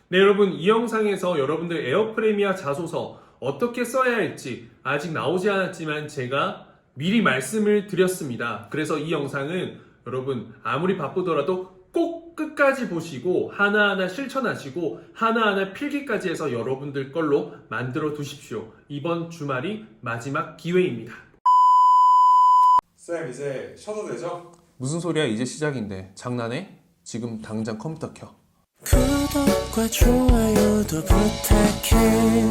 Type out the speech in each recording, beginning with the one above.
네, 여러분, 이 영상에서 여러분들 에어프레미아 자소서 어떻게 써야 할지 아직 나오지 않았지만 제가 미리 말씀을 드렸습니다. 그래서 이 영상은 여러분 아무리 바쁘더라도 꼭 끝까지 보시고 하나하나 실천하시고 하나하나 필기까지 해서 여러분들 걸로 만들어 두십시오. 이번 주말이 마지막 기회입니다. 쌤 이제 쉬어도 되죠? 무슨 소리야? 이제 시작인데. 장난해? 지금 당장 컴퓨터 켜. 구독과 좋아요도 부탁해.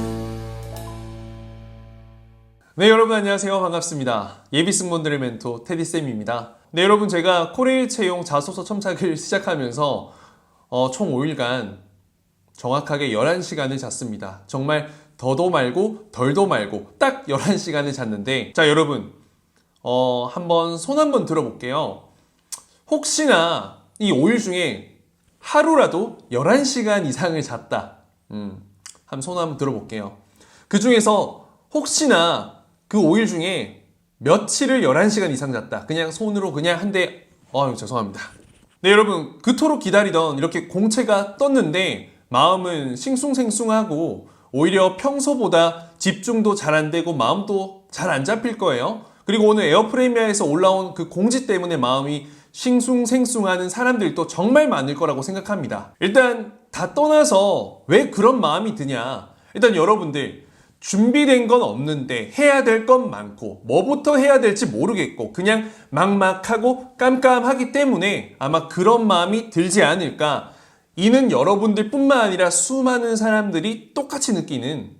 네, 여러분 안녕하세요. 반갑습니다. 예비 승무원들의 멘토 테디쌤입니다. 네, 여러분 제가 코레일 채용 자소서 첨삭을 시작하면서 총 5일간 정확하게 11시간을 잤습니다. 정말 더도 말고 덜도 말고 딱 11시간을 잤는데, 자 여러분 한번 손 한번 들어볼게요. 혹시나 이 5일 중에 하루라도 11시간 이상을 잤다. 한번 손 한번 들어볼게요. 그 중에서 혹시나 그 5일 중에 며칠을 11시간 이상 잤다. 그냥 손으로 그냥 한대, 죄송합니다. 네, 여러분, 그토록 기다리던 이렇게 공채가 떴는데 마음은 싱숭생숭하고 오히려 평소보다 집중도 잘 안 되고 마음도 잘 안 잡힐 거예요. 그리고 오늘 에어프레미아에서 올라온 그 공지 때문에 마음이 싱숭생숭하는 사람들도 정말 많을 거라고 생각합니다. 일단 다 떠나서 왜 그런 마음이 드냐. 일단 여러분들 준비된 건 없는데 해야 될 건 많고 뭐부터 해야 될지 모르겠고 그냥 막막하고 깜깜하기 때문에 아마 그런 마음이 들지 않을까. 이는 여러분들 뿐만 아니라 수많은 사람들이 똑같이 느끼는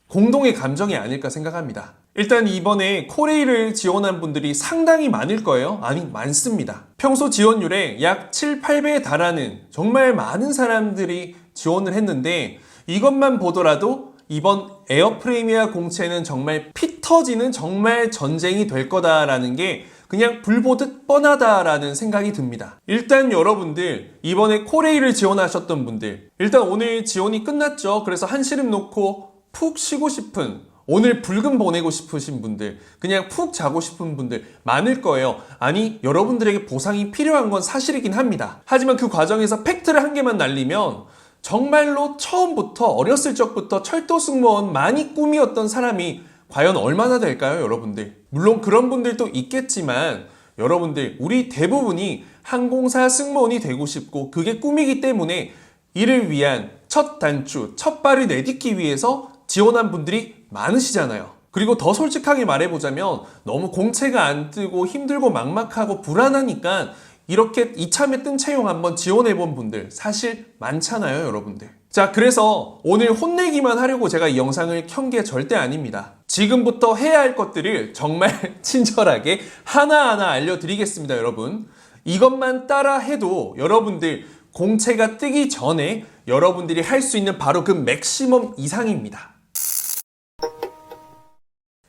공동의 감정이 아닐까 생각합니다. 일단 이번에 코레일을 지원한 분들이 상당히 많을 거예요. 아니, 많습니다. 평소 지원율의 약 7, 8배에 달하는 정말 많은 사람들이 지원을 했는데 이것만 보더라도 이번 에어프레미아 공채는 정말 피 터지는 정말 전쟁이 될 거다라는 게 그냥 불 보듯 뻔하다라는 생각이 듭니다. 일단 여러분들 이번에 코레일을 지원하셨던 분들 일단 오늘 지원이 끝났죠. 그래서 한시름 놓고 푹 쉬고 싶은 오늘 불금 보내고 싶으신 분들 그냥 푹 자고 싶은 분들 많을 거예요. 아니 여러분들에게 보상이 필요한 건 사실이긴 합니다. 하지만 그 과정에서 팩트를 한 개만 날리면 정말로 처음부터 어렸을 적부터 철도 승무원 많이 꿈이었던 사람이 과연 얼마나 될까요 여러분들? 물론 그런 분들도 있겠지만 여러분들 우리 대부분이 항공사 승무원이 되고 싶고 그게 꿈이기 때문에 이를 위한 첫 단추, 첫 발을 내딛기 위해서 지원한 분들이 많으시잖아요. 그리고 더 솔직하게 말해보자면 너무 공채가 안 뜨고 힘들고 막막하고 불안하니까 이렇게 이참에 뜬 채용 한번 지원해본 분들 사실 많잖아요 여러분들. 자, 그래서 오늘 혼내기만 하려고 제가 이 영상을 켠 게 절대 아닙니다. 지금부터 해야 할 것들을 정말 친절하게 하나하나 알려드리겠습니다 여러분. 이것만 따라 해도 여러분들 공채가 뜨기 전에 여러분들이 할 수 있는 바로 그 맥시멈 이상입니다.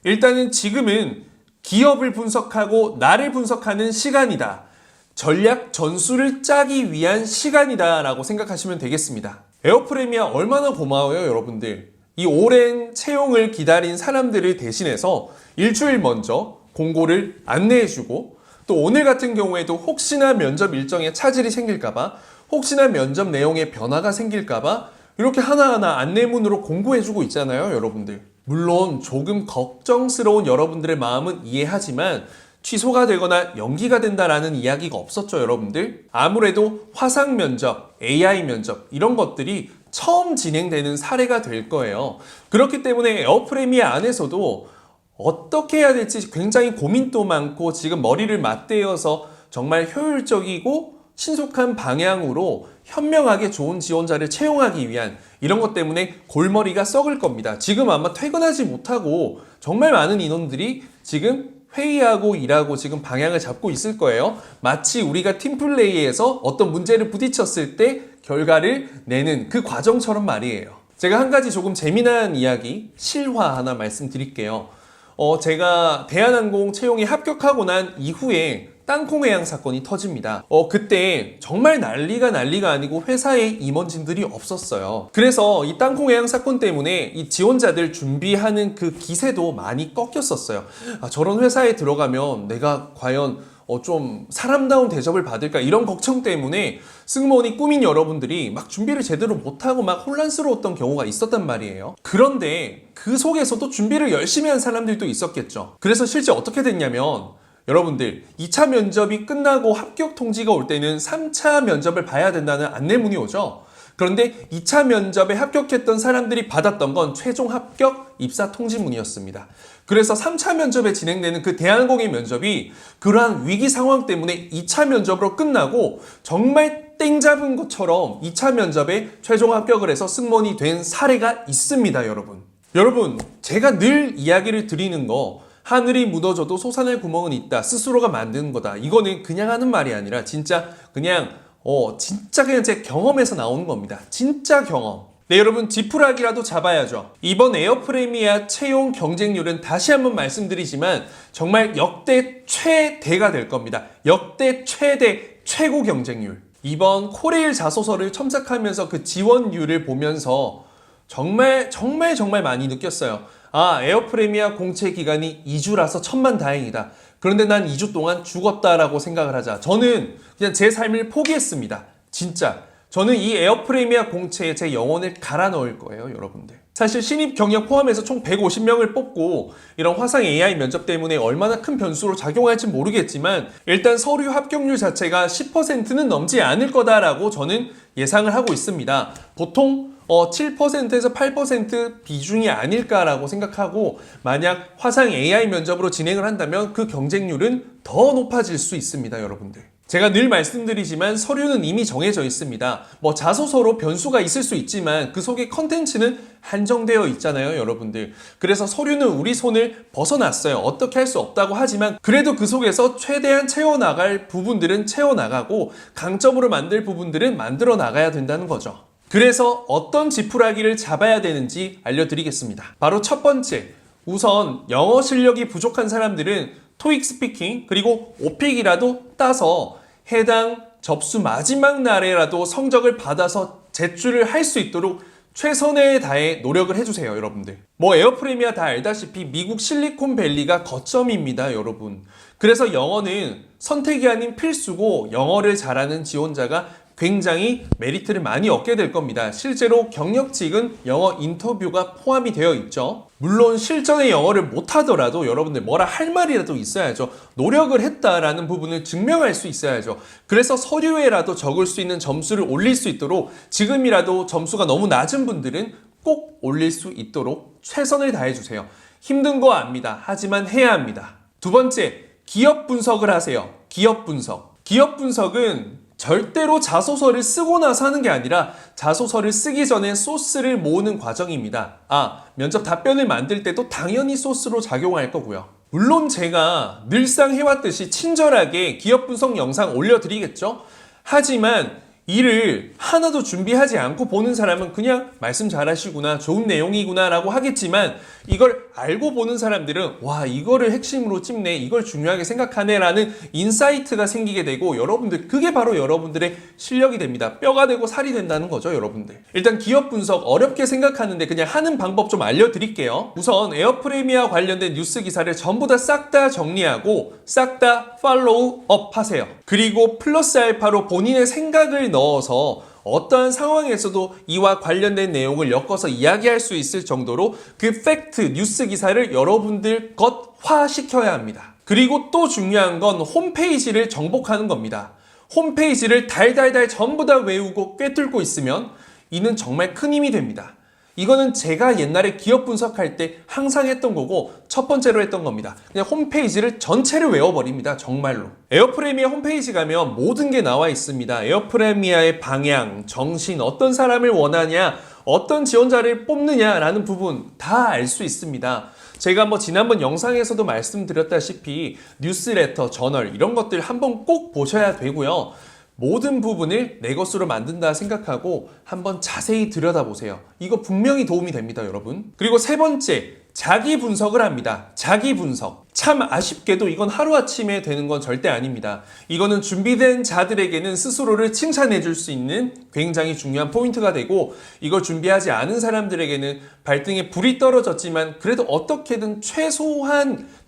일단은 지금은 기업을 분석하고 나를 분석하는 시간이다. 전략 전술을 짜기 위한 시간이다 라고 생각하시면 되겠습니다. 에어프레미아 얼마나 고마워요 여러분들. 이 오랜 채용을 기다린 사람들을 대신해서 일주일 먼저 공고를 안내해주고 또 오늘 같은 경우에도 혹시나 면접 일정에 차질이 생길까봐 혹시나 면접 내용에 변화가 생길까봐 이렇게 하나하나 안내문으로 공고해주고 있잖아요 여러분들. 물론 조금 걱정스러운 여러분들의 마음은 이해하지만 취소가 되거나 연기가 된다라는 이야기가 없었죠 여러분들. 아무래도 화상 면접, AI 면접 이런 것들이 처음 진행되는 사례가 될 거예요. 그렇기 때문에 에어프레미아 안에서도 어떻게 해야 될지 굉장히 고민도 많고 지금 머리를 맞대어서 정말 효율적이고 신속한 방향으로 현명하게 좋은 지원자를 채용하기 위한 이런 것 때문에 골머리가 썩을 겁니다. 지금 아마 퇴근하지 못하고 정말 많은 인원들이 지금 회의하고 일하고 지금 방향을 잡고 있을 거예요. 마치 우리가 팀플레이에서 어떤 문제를 부딪혔을 때 결과를 내는 그 과정처럼 말이에요. 제가 한 가지 조금 재미난 이야기, 실화 하나 말씀드릴게요. 제가 대한항공 채용에 합격하고 난 이후에 땅콩해양 사건이 터집니다. 그때 정말 난리가 아니고 회사에 임원진들이 없었어요. 그래서 이 땅콩해양 사건 때문에 이 지원자들 준비하는 그 기세도 많이 꺾였었어요. 저런 회사에 들어가면 내가 과연 좀 사람다운 대접을 받을까 이런 걱정 때문에 승무원이 꾸민 여러분들이 막 준비를 제대로 못하고 막 혼란스러웠던 경우가 있었단 말이에요. 그런데 그 속에서도 준비를 열심히 한 사람들도 있었겠죠. 그래서 실제 어떻게 됐냐면 여러분들 2차 면접이 끝나고 합격 통지가 올 때는 3차 면접을 봐야 된다는 안내문이 오죠. 그런데 2차 면접에 합격했던 사람들이 받았던 건 최종 합격 입사 통지문이었습니다. 그래서 3차 면접에 진행되는 그 대한항공의 면접이 그러한 위기 상황 때문에 2차 면접으로 끝나고 정말 땡 잡은 것처럼 2차 면접에 최종 합격을 해서 승무원이 된 사례가 있습니다, 여러분. 여러분, 제가 늘 이야기를 드리는 거 하늘이 무너져도 솟아날 구멍은 있다. 스스로가 만드는 거다. 이거는 그냥 하는 말이 아니라 진짜 그냥 제 경험에서 나오는 겁니다. 진짜 경험. 네, 여러분 지푸라기라도 잡아야죠. 이번 에어프레미아 채용 경쟁률은 다시 한번 말씀드리지만 정말 역대 최대가 될 겁니다. 역대 최대 최고 경쟁률. 이번 코레일 자소서를 첨삭하면서 그 지원율을 보면서 정말 많이 느꼈어요. 아, 에어프레미아 공채 기간이 2주라서 천만다행이다. 그런데 난 2주 동안 죽었다라고 생각을 하자. 저는 그냥 제 삶을 포기했습니다. 진짜. 저는 이 에어프레미아 공채에 제 영혼을 갈아 넣을 거예요, 여러분들. 사실 신입 경력 포함해서 총 150명을 뽑고 이런 화상 AI 면접 때문에 얼마나 큰 변수로 작용할지 모르겠지만 일단 서류 합격률 자체가 10%는 넘지 않을 거다라고 저는 예상을 하고 있습니다. 보통 7%에서 8% 비중이 아닐까라고 생각하고 만약 화상 AI 면접으로 진행을 한다면 그 경쟁률은 더 높아질 수 있습니다, 여러분들. 제가 늘 말씀드리지만 서류는 이미 정해져 있습니다. 자소서로 변수가 있을 수 있지만 그 속에 컨텐츠는 한정되어 있잖아요, 여러분들. 그래서 서류는 우리 손을 벗어났어요. 어떻게 할 수 없다고 하지만 그래도 그 속에서 최대한 채워나갈 부분들은 채워나가고 강점으로 만들 부분들은 만들어 나가야 된다는 거죠. 그래서 어떤 지푸라기를 잡아야 되는지 알려드리겠습니다. 바로 첫 번째, 우선 영어 실력이 부족한 사람들은 토익 스피킹 그리고 오픽이라도 따서 해당 접수 마지막 날에라도 성적을 받아서 제출을 할 수 있도록 최선을 다해 노력을 해주세요, 여러분들. 에어프레미아 다 알다시피 미국 실리콘밸리가 거점입니다, 여러분. 그래서 영어는 선택이 아닌 필수고 영어를 잘하는 지원자가 굉장히 메리트를 많이 얻게 될 겁니다. 실제로 경력직은 영어 인터뷰가 포함이 되어 있죠. 물론 실전에 영어를 못하더라도 여러분들 뭐라 할 말이라도 있어야죠. 노력을 했다라는 부분을 증명할 수 있어야죠. 그래서 서류에라도 적을 수 있는 점수를 올릴 수 있도록 지금이라도 점수가 너무 낮은 분들은 꼭 올릴 수 있도록 최선을 다해주세요. 힘든 거 압니다. 하지만 해야 합니다. 두 번째, 기업 분석을 하세요. 기업 분석. 기업 분석은 절대로 자소서를 쓰고 나서 하는 게 아니라 자소서를 쓰기 전에 소스를 모으는 과정입니다. 면접 답변을 만들 때도 당연히 소스로 작용할 거고요. 물론 제가 늘상 해왔듯이 친절하게 기업 분석 영상 올려드리겠죠? 하지만 이를 하나도 준비하지 않고 보는 사람은 그냥 말씀 잘하시구나, 좋은 내용이구나 라고 하겠지만 이걸 알고 보는 사람들은 와, 이거를 핵심으로 찝네, 이걸 중요하게 생각하네 라는 인사이트가 생기게 되고 여러분들, 그게 바로 여러분들의 실력이 됩니다. 뼈가 되고 살이 된다는 거죠, 여러분들. 일단 기업 분석 어렵게 생각하는데 그냥 하는 방법 좀 알려드릴게요. 우선 에어프레미아 관련된 뉴스 기사를 전부 다 싹 다 정리하고 싹 다 팔로우 업 하세요. 그리고 플러스 알파로 본인의 생각을 넣어서 어떠한 상황에서도 이와 관련된 내용을 엮어서 이야기할 수 있을 정도로 그 팩트, 뉴스 기사를 여러분들 것화시켜야 합니다. 그리고 또 중요한 건 홈페이지를 정복하는 겁니다. 홈페이지를 달달달 전부 다 외우고 꿰뚫고 있으면 이는 정말 큰 힘이 됩니다. 이거는 제가 옛날에 기업 분석할 때 항상 했던 거고 첫 번째로 했던 겁니다. 그냥 홈페이지를 전체를 외워버립니다. 정말로. 에어프레미아 홈페이지 가면 모든 게 나와 있습니다. 에어프레미아의 방향, 정신, 어떤 사람을 원하냐, 어떤 지원자를 뽑느냐라는 부분 다 알 수 있습니다. 제가 지난번 영상에서도 말씀드렸다시피 뉴스레터, 저널 이런 것들 한번 꼭 보셔야 되고요. 모든 부분을 내 것으로 만든다 생각하고 한번 자세히 들여다보세요. 이거 분명히 도움이 됩니다, 여러분. 그리고 세 번째, 자기 분석을 합니다. 자기 분석. 참 아쉽게도 이건 하루아침에 되는 건 절대 아닙니다. 이거는 준비된 자들에게는 스스로를 칭찬해 줄 수 있는 굉장히 중요한 포인트가 되고, 이걸 준비하지 않은 사람들에게는 발등에 불이 떨어졌지만 그래도 어떻게든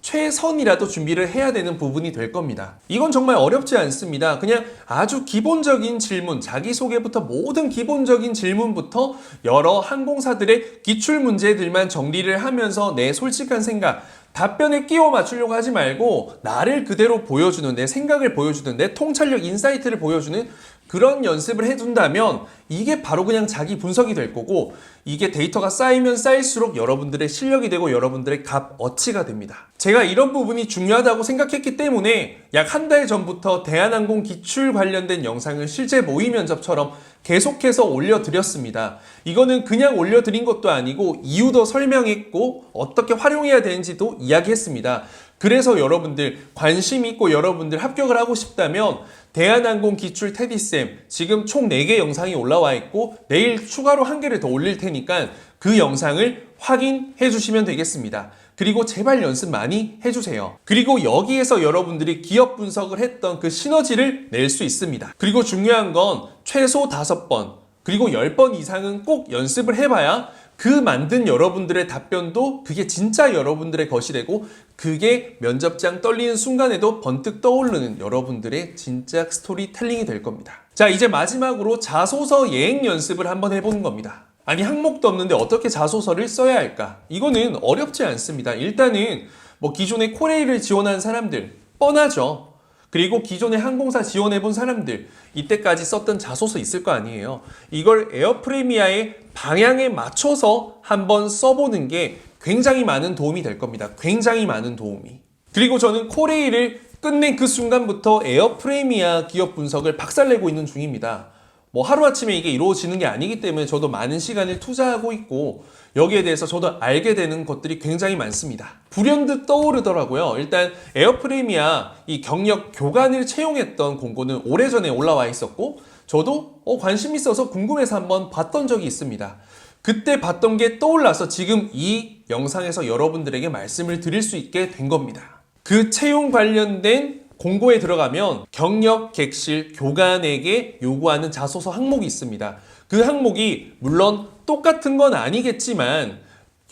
최선이라도 준비를 해야 되는 부분이 될 겁니다. 이건 정말 어렵지 않습니다. 그냥 아주 기본적인 질문, 자기소개부터 모든 기본적인 질문부터 여러 항공사들의 기출 문제들만 정리를 하면서 내 솔직한 생각, 답변에 끼워 맞추려고 하지 말고 나를 그대로 보여주는, 내 생각을 보여주는, 내 통찰력, 인사이트를 보여주는 그런 연습을 해둔다면 이게 바로 그냥 자기 분석이 될 거고, 이게 데이터가 쌓이면 쌓일수록 여러분들의 실력이 되고 여러분들의 값어치가 됩니다. 제가 이런 부분이 중요하다고 생각했기 때문에 약 한 달 전부터 대한항공 기출 관련된 영상을 실제 모의 면접처럼 계속해서 올려드렸습니다. 이거는 그냥 올려드린 것도 아니고 이유도 설명했고 어떻게 활용해야 되는지도 이야기했습니다. 그래서 여러분들 관심 있고 여러분들 합격을 하고 싶다면 대한항공 기출 테디쌤 지금 총 4개 영상이 올라와 있고 내일 추가로 1개를 더 올릴 테니까 그 영상을 확인해 주시면 되겠습니다. 그리고 제발 연습 많이 해주세요. 그리고 여기에서 여러분들이 기업 분석을 했던 그 시너지를 낼 수 있습니다. 그리고 중요한 건 최소 5번 그리고 10번 이상은 꼭 연습을 해봐야 그 만든 여러분들의 답변도 그게 진짜 여러분들의 것이 되고, 그게 면접장 떨리는 순간에도 번뜩 떠오르는 여러분들의 진짜 스토리텔링이 될 겁니다. 자, 이제 마지막으로 자소서 예행 연습을 한번 해보는 겁니다. 아니, 항목도 없는데 어떻게 자소서를 써야 할까? 이거는 어렵지 않습니다. 일단은 뭐 기존에 코레일을 지원한 사람들 뻔하죠. 그리고 기존에 항공사 지원해본 사람들 이때까지 썼던 자소서 있을 거 아니에요. 이걸 에어프레미아의 방향에 맞춰서 한번 써보는 게 굉장히 많은 도움이 될 겁니다. 굉장히 많은 도움이. 그리고 저는 코레일을 끝낸 그 순간부터 에어프레미아 기업 분석을 박살내고 있는 중입니다. 뭐 하루아침에 이게 이루어지는 게 아니기 때문에 저도 많은 시간을 투자하고 있고 여기에 대해서 저도 알게 되는 것들이 굉장히 많습니다. 불현듯 떠오르더라고요. 일단 에어프레미아 이 경력 교관을 채용했던 공고는 오래전에 올라와 있었고 저도 관심 있어서 궁금해서 한번 봤던 적이 있습니다. 그때 봤던 게 떠올라서 지금 이 영상에서 여러분들에게 말씀을 드릴 수 있게 된 겁니다. 그 채용 관련된 공고에 들어가면 경력 객실 교관에게 요구하는 자소서 항목이 있습니다. 그 항목이 물론 똑같은 건 아니겠지만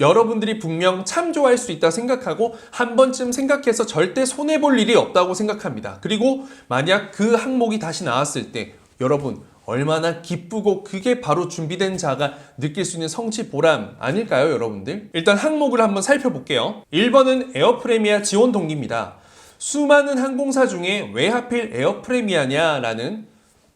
여러분들이 분명 참조할 수 있다 생각하고 한 번쯤 생각해서 절대 손해볼 일이 없다고 생각합니다. 그리고 만약 그 항목이 다시 나왔을 때 여러분 얼마나 기쁘고 그게 바로 준비된 자가 느낄 수 있는 성취 보람 아닐까요, 여러분들? 일단 항목을 한번 살펴볼게요. 1번은 에어프레미아 지원 동기입니다. 수많은 항공사 중에 왜 하필 에어프레미아냐라는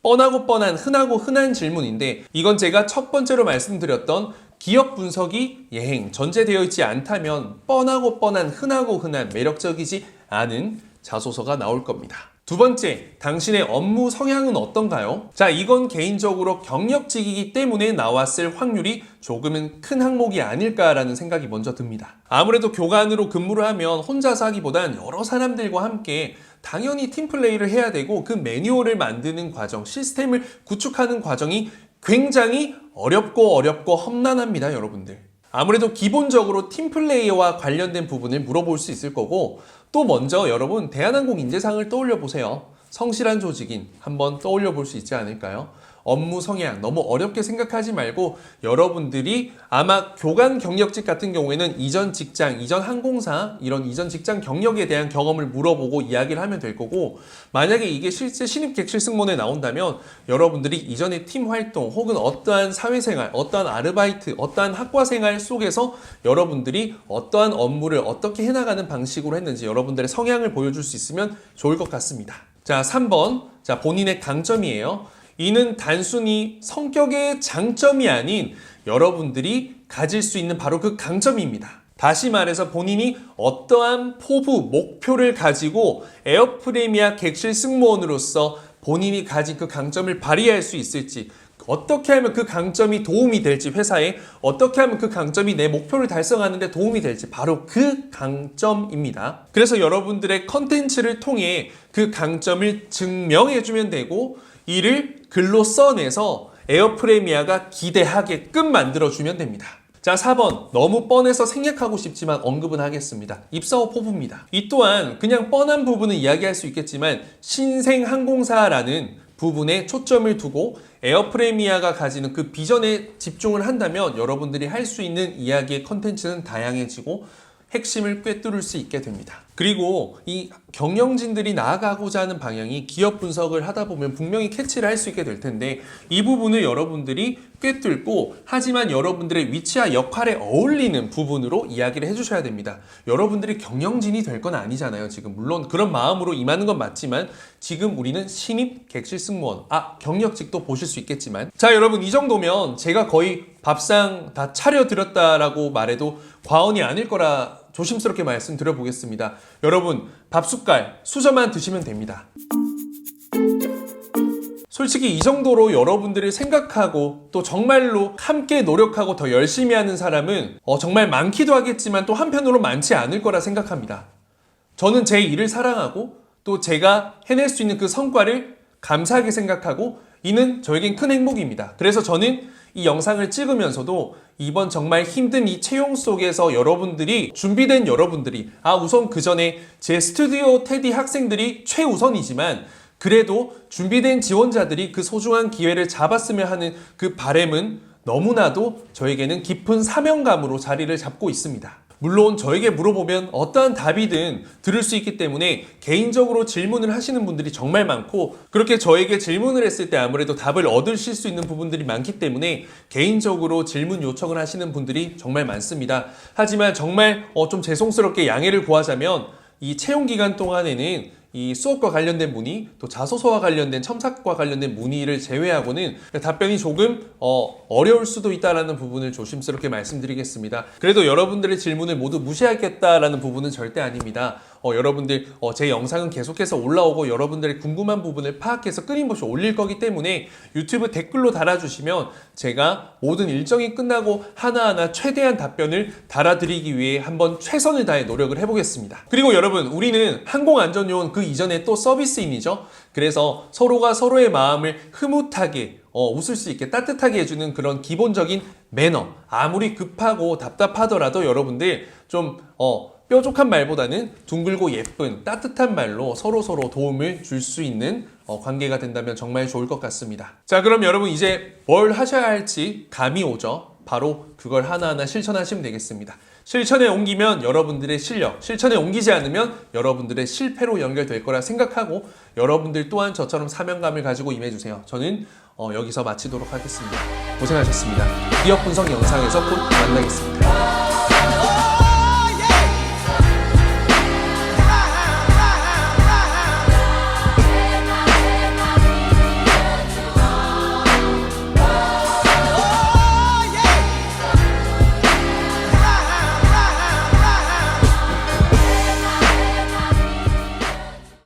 뻔하고 뻔한 흔하고 흔한 질문인데, 이건 제가 첫 번째로 말씀드렸던 기업 분석이 예행 전제되어 있지 않다면 뻔하고 뻔한 흔하고 흔한 매력적이지 않은 자소서가 나올 겁니다. 두 번째, 당신의 업무 성향은 어떤가요? 자, 이건 개인적으로 경력직이기 때문에 나왔을 확률이 조금은 큰 항목이 아닐까라는 생각이 먼저 듭니다. 아무래도 교관으로 근무를 하면 혼자서 하기보단 여러 사람들과 함께 당연히 팀플레이를 해야 되고 그 매뉴얼을 만드는 과정, 시스템을 구축하는 과정이 굉장히 어렵고 험난합니다, 여러분들. 아무래도 기본적으로 팀플레이와 관련된 부분을 물어볼 수 있을 거고, 또 먼저 여러분 대한항공 인재상을 떠올려 보세요. 성실한 조직인 한번 떠올려 볼 수 있지 않을까요? 업무 성향 너무 어렵게 생각하지 말고 여러분들이 아마 교관 경력직 같은 경우에는 이전 직장, 이전 항공사 이런 이전 직장 경력에 대한 경험을 물어보고 이야기를 하면 될 거고, 만약에 이게 실제 신입 객실 승무원에 나온다면 여러분들이 이전의 팀 활동 혹은 어떠한 사회생활, 어떠한 아르바이트, 어떠한 학과생활 속에서 여러분들이 어떠한 업무를 어떻게 해나가는 방식으로 했는지 여러분들의 성향을 보여줄 수 있으면 좋을 것 같습니다. 자, 3번. 자, 본인의 강점이에요. 이는 단순히 성격의 장점이 아닌 여러분들이 가질 수 있는 바로 그 강점입니다. 다시 말해서 본인이 어떠한 포부, 목표를 가지고 에어프레미아 객실 승무원으로서 본인이 가진 그 강점을 발휘할 수 있을지, 어떻게 하면 그 강점이 도움이 될지, 회사에 어떻게 하면 그 강점이 내 목표를 달성하는 데 도움이 될지, 바로 그 강점입니다. 그래서 여러분들의 컨텐츠를 통해 그 강점을 증명해주면 되고, 이를 글로 써내서 에어프레미아가 기대하게끔 만들어주면 됩니다. 자, 4번. 너무 뻔해서 생략하고 싶지만 언급은 하겠습니다. 입사업 포부입니다. 이 또한 그냥 뻔한 부분은 이야기할 수 있겠지만 신생항공사라는 부분에 초점을 두고 에어프레미아가 가지는 그 비전에 집중을 한다면 여러분들이 할 수 있는 이야기의 컨텐츠는 다양해지고 핵심을 꿰뚫을 수 있게 됩니다. 그리고 이 경영진들이 나아가고자 하는 방향이 기업 분석을 하다 보면 분명히 캐치를 할 수 있게 될 텐데 이 부분을 여러분들이 꿰뚫고 하지만 여러분들의 위치와 역할에 어울리는 부분으로 이야기를 해주셔야 됩니다. 여러분들이 경영진이 될 건 아니잖아요. 지금 물론 그런 마음으로 임하는 건 맞지만 지금 우리는 신입 객실 승무원, 경력직도 보실 수 있겠지만 자, 여러분 이 정도면 제가 거의 밥상 다 차려드렸다라고 말해도 과언이 아닐 거라 조심스럽게 말씀드려보겠습니다. 여러분 밥숟갈 수저만 드시면 됩니다. 솔직히 이 정도로 여러분들을 생각하고 또 정말로 함께 노력하고 더 열심히 하는 사람은 정말 많기도 하겠지만 또 한편으로 많지 않을 거라 생각합니다. 저는 제 일을 사랑하고 또 제가 해낼 수 있는 그 성과를 감사하게 생각하고 이는 저에겐 큰 행복입니다. 그래서 저는 이 영상을 찍으면서도 이번 정말 힘든 이 채용 속에서 여러분들이 준비된 여러분들이 우선 그 전에 제 스튜디오 테디 학생들이 최우선이지만 그래도 준비된 지원자들이 그 소중한 기회를 잡았으면 하는 그 바람은 너무나도 저에게는 깊은 사명감으로 자리를 잡고 있습니다. 물론 저에게 물어보면 어떠한 답이든 들을 수 있기 때문에 개인적으로 질문을 하시는 분들이 정말 많고 그렇게 저에게 질문을 했을 때 아무래도 답을 얻으실 수 있는 부분들이 많기 때문에 개인적으로 질문 요청을 하시는 분들이 정말 많습니다. 하지만 정말 좀 죄송스럽게 양해를 구하자면 이 채용 기간 동안에는 이 수업과 관련된 문의, 또 자소서와 관련된 첨삭과 관련된 문의를 제외하고는 답변이 조금 어려울 수도 있다는 부분을 조심스럽게 말씀드리겠습니다. 그래도 여러분들의 질문을 모두 무시하겠다라는 부분은 절대 아닙니다. 여러분들 제 영상은 계속해서 올라오고 여러분들의 궁금한 부분을 파악해서 끊임없이 올릴 거기 때문에 유튜브 댓글로 달아주시면 제가 모든 일정이 끝나고 하나하나 최대한 답변을 달아드리기 위해 한번 최선을 다해 노력을 해보겠습니다. 그리고 여러분 우리는 항공안전요원 그 이전에 또 서비스인이죠. 그래서 서로가 서로의 마음을 흐뭇하게 웃을 수 있게 따뜻하게 해주는 그런 기본적인 매너, 아무리 급하고 답답하더라도 여러분들 좀 뾰족한 말보다는 둥글고 예쁜 따뜻한 말로 서로서로 도움을 줄 수 있는 관계가 된다면 정말 좋을 것 같습니다. 자, 그럼 여러분 이제 뭘 하셔야 할지 감이 오죠. 바로 그걸 하나하나 실천하시면 되겠습니다. 실천에 옮기면 여러분들의 실력, 실천에 옮기지 않으면 여러분들의 실패로 연결될 거라 생각하고 여러분들 또한 저처럼 사명감을 가지고 임해주세요. 저는 여기서 마치도록 하겠습니다. 고생하셨습니다. 기업 분석 영상에서 곧 만나겠습니다.